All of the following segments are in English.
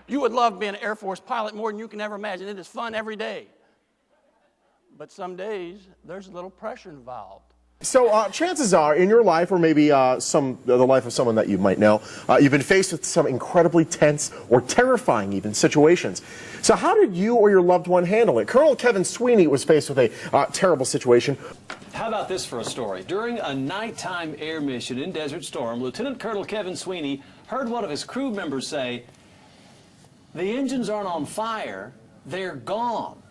You would love being an Air Force pilot more than you can ever imagine. It is fun every day. But some days, there's a little pressure involved. So chances are, in your life, or maybe the life of someone that you might know, you've been faced with some incredibly tense or terrifying even situations. So how did you or your loved one handle it? Colonel Kevin Sweeney was faced with a terrible situation. How about this for a story? During a nighttime air mission in Desert Storm, Lieutenant Colonel Kevin Sweeney heard one of his crew members say, "The engines aren't on fire, they're gone."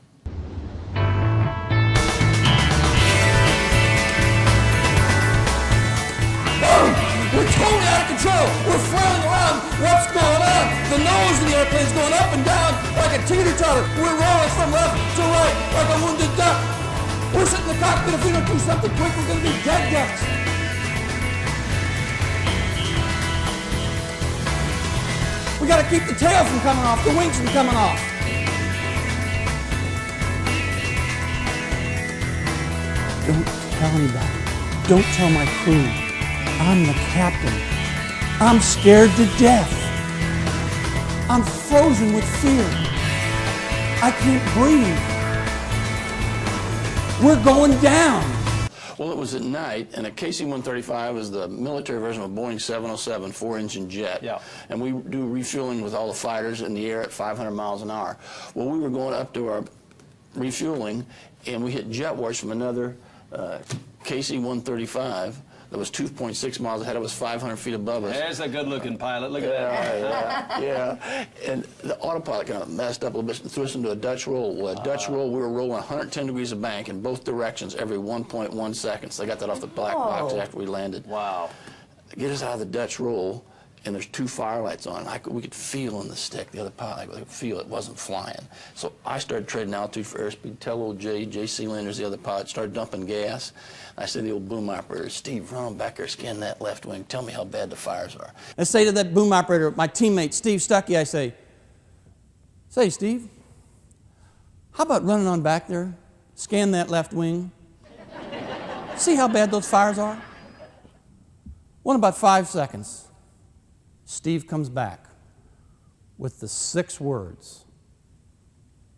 We're totally out of control. We're flailing around. What's going on? The nose of the airplane's going up and down like a teeter-totter. We're rolling from left to right like a wounded duck. We're sitting in the cockpit. If we don't do something quick, we're going to be dead ducks. We got to keep the tail from coming off, the wings from coming off. Don't tell anybody. Don't tell my crew. I'm the captain. I'm scared to death. I'm frozen with fear. I can't breathe. We're going down. Well, it was at night, and a KC-135 is the military version of a Boeing 707 4-engine jet. Yeah. And we do refueling with all the fighters in the air at 500 miles an hour. Well, we were going up to our refueling, and we hit jet wash from another KC-135 that was 2.6 miles ahead of us, 500 feet above us. There's a good-looking pilot. Look at that. Yeah. And the autopilot kind of messed up a little bit and threw us into a Dutch roll. Well, a Dutch roll, we were rolling 110 degrees of bank in both directions every 1.1 seconds. They got that off the black box after we landed. Wow. Get us out of the Dutch roll, and there's two firelights on. We could feel in the stick, the other pilot, I could feel it wasn't flying. So I started trading altitude for airspeed. Tell old J.C. Landers, the other pilot, started dumping gas. I said to the old boom operator, "Steve, run on back there, scan that left wing. Tell me how bad the fires are." I say to that boom operator, my teammate, Steve Stuckey, I say, Steve, how about running on back there, scan that left wing, see how bad those fires are? Well, in about 5 seconds, Steve comes back with the 6 words,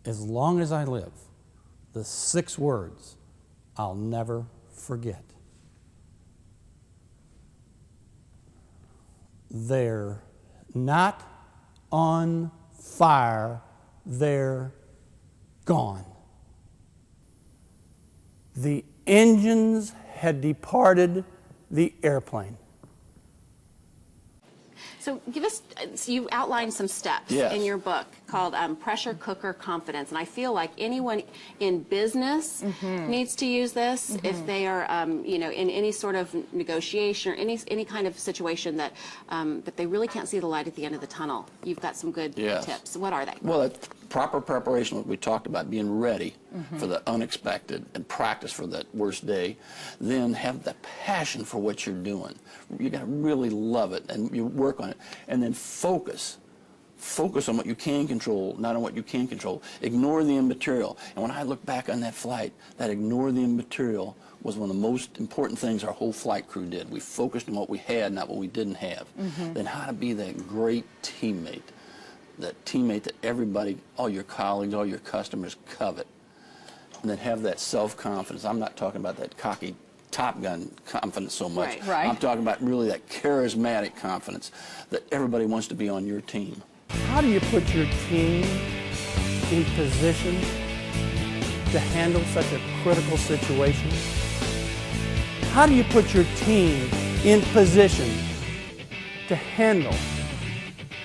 "As long as I live," the 6 words I'll never forget. They're not on fire, they're gone. The engines had departed the airplane. So you outlined some steps in your book called Pressure Cooker Confidence. And I feel like anyone in business needs to use this if they are, in any sort of negotiation or any kind of situation that they really can't see the light at the end of the tunnel. You've got some good tips. What are they? Well, that's proper preparation, what we talked about, being ready for the unexpected and practice for that worst day. Then have the passion for what you're doing. You got to really love it, and you work on it. And then focus on what you can control, not on what you can't control. Ignore the immaterial. And when I look back on that flight, that ignore the immaterial was one of the most important things our whole flight crew did. We focused on what we had, not what we didn't have. Then how to be that great teammate. That teammate that everybody, all your colleagues, all your customers covet. And then have that self-confidence. I'm not talking about that cocky Top Gun confidence so much. Right. I'm talking about really that charismatic confidence that everybody wants to be on your team. How do you put your team in position to handle such a critical situation? How do you put your team in position to handle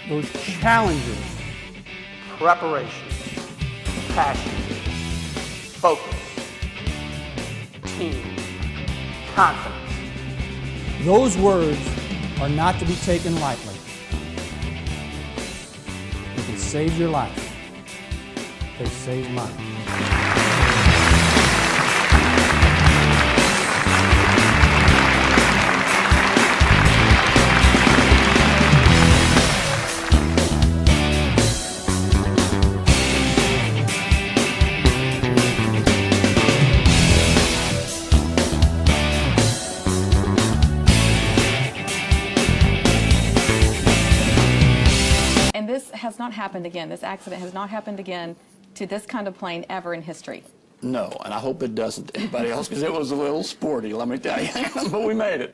those challenges? Preparation, passion, focus, team, confidence. Those words are not to be taken lightly. You can save your life. They save mine. this has not happened again. This accident has not happened again to this kind of plane ever in history. No, and I hope it doesn't to anybody else because it was a little sporty, let me tell you. But we made it.